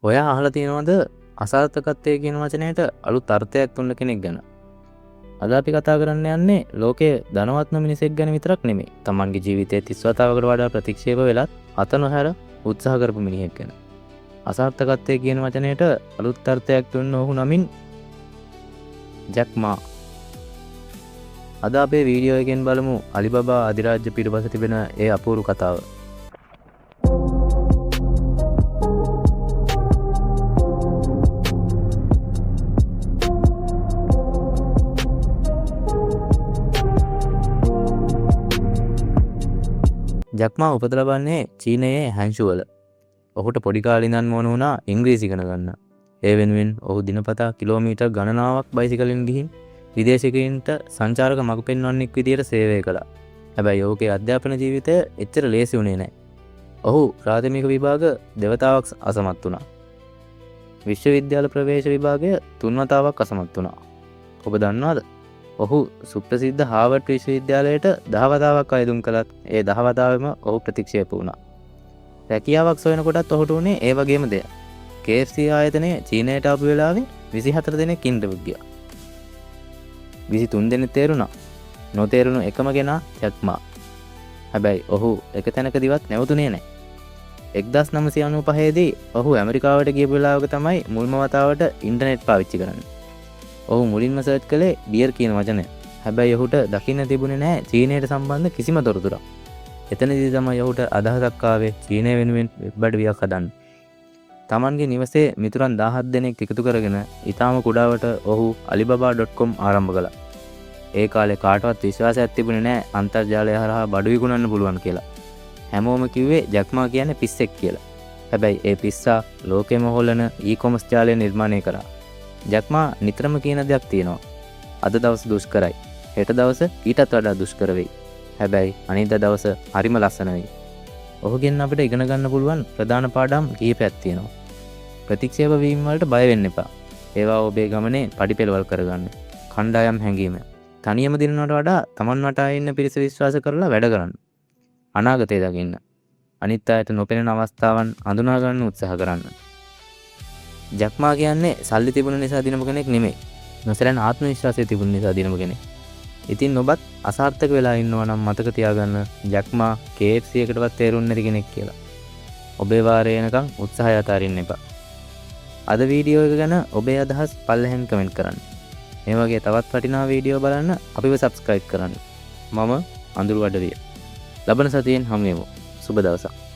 ඔයා අහලා තියෙනවද අසාර්ථකත්වය කියන වචනයට අලුත් අර්ථයක් දුන්න කෙනෙක් ගැන? අද අපි කතා කරන්න යන්නේ ලෝකයේ ධනවත්ම මිනිසෙක් ගැන විතරක් නෙමෙයි. තමන්ගේ ජීවිතයේ 30 වතාවකට වඩා ප්‍රතික්ෂේප වෙලත් අත නොහැර උත්සාහ කරපු මිනිහෙක් ගැන. අසාර්ථකත්වය කියන වචනයට අලුත් අර්ථයක් දුන්න ඔහු නමින් ජැක් මා. අද අපේ වීඩියෝ එකෙන් බලමු අලිබබා අධිරාජ්‍ය පිටපස තිබෙන ඒ අපූර්ව කතාව. ජැක් මා උපත ලබන්නේ චීනයේ හැන්ෂු වල. ඔහුට පොඩි කාලේ ඉඳන් ඕන වුණා ඉංග්‍රීසි ඉගෙන ගන්න. ඒ වෙනුවෙන් ඔහු දිනපතා කිලෝමීටර් ගණනාවක් බයිසිකලෙන් ගිහින් විදේශිකයින්ට සංචාරක මඟ පෙන්වන්නෙක් විදියට සේවය කළා. හැබැයි ඔහුගේ අධ්‍යාපන ජීවිතය එච්චර ලේසි වුණේ නැහැ. ඔහු ප්‍රාථමික විභාග දෙවතාවක් අසමත් වුණා. විශ්වවිද්‍යාල ප්‍රවේශ විභාගය 3 වතාවක් අසමත් වුණා. ඔබ දන්නවද? ඔහු සුප්‍රසිද්ධ හාවර්ඩ් විශ්වවිද්‍යාලයට 10 වතාවක් අයදුම් කළත් ඒ 10 වතාවෙම ඔහු ප්‍රතික්ෂේප වුණා. රැකියාවක් සොයන කොටත් ඔහුට උනේ ඒ වගේම දෙයක්. KFC ආයතනයේ චීනයට ආපු වෙලාවේ 24 දෙනෙක් ඉන්ටර්විව් ගියා. 23 දෙනෙක් තේරුණා. නොතේරුණු එකම කෙනා ජැක් මා. හැබැයි ඔහු එක තැනකදීවත් නැවතුනේ නැහැ. 1995 දී ඔහු ඇමරිකාවට ගිය වෙලාවක තමයි මුල්ම වතාවට ඉන්ටර්නෙට් පාවිච්චි කරන්නේ. ඔහු මුලින්ම සර්ච් කළේ ඩියර් කියන වචනය. හැබැයි ඔහුට දකින්න තිබුණේ නැහැ චීනයට සම්බන්ධ කිසිම තොරතුරක්. එතනදී තමයි ඔහුට අදහසක් ආවේ චීනය වෙනුවෙන් වෙබ් අඩවියක් හදන්න. තමන්ගේ නිවසේ මිතුරන් 17 දෙනෙක් එකතු කරගෙන ඊටාම කුඩාවට ඔහු alibaba.com ආරම්භ කළා. ඒ කාලේ කාටවත් විශ්වාසයක් තිබුණේ නැහැ අන්තර්ජාලය හරහා බඩු විකුණන්න පුළුවන් කියලා. හැමෝම කිව්වේ ජැක් මා කියන්නේ පිස්සෙක් කියලා. හැබැයි ඒ පිස්සා ලෝකෙම හොලන ඊ-කොමර්ස් ජාලය නිර්මාණය කරා. ජැක් මා නිතරම කියන දෙයක් තියෙනවා. අද දවස දුෂ්කරයි. හෙට දවස ඊටත් වඩා දුෂ්කර වෙයි. හැබැයි අනිද්දා දවස හරිම ලස්සන වෙයි. ඔහුගෙන් අපිට ඉගෙන ගන්න පුළුවන් ප්‍රධාන පාඩම් කිහිපයක් තියෙනවා. ප්‍රතික්ෂේප වීම වලට බය වෙන්න එපා. ඒවා ඔබේ ගමනේ පඩිපෙළවල් කරගන්න. කණ්ඩායම් හැංගීම. තනියම දිනනවට වඩා Taman වටා ඉන්න පිරිස විශ්වාස කරලා වැඩ කරන්න. අනාගතය දකින්න. අනිත් අයට නොපෙනෙන අවස්ථාවන් අඳුනා ගන්න උත්සාහ කරන්න. ජැක් මා කියන්නේ සල්ලි තිබුණ නිසා දිනපු කෙනෙක් නෙමෙයි. නොසැලෙන ආත්ම විශ්වාසය තිබුණ නිසා දිනපු කෙනෙක්. ඉතින් ඔබත් අසාර්ථක වෙලා ඉන්නවා නම් මතක තියාගන්න ජැක් මා KFC එකටවත් තේරුන්නේ නැති කෙනෙක් කියලා. ඔබේ වාරය එනකන් උත්සාහය අතාරින්න එපා. අද වීඩියෝ එක ගැන ඔබේ අදහස් පල්ලෙහෙන් කමෙන්ට් කරන්න. මේ වගේ තවත් වටිනා වීඩියෝ බලන්න අපිව සබ්ස්ක්‍රයිබ් කරන්න. මම අඳුරු අඩවිය. ලබන සතියෙන් හමු වෙමු. සුබ දවසක්.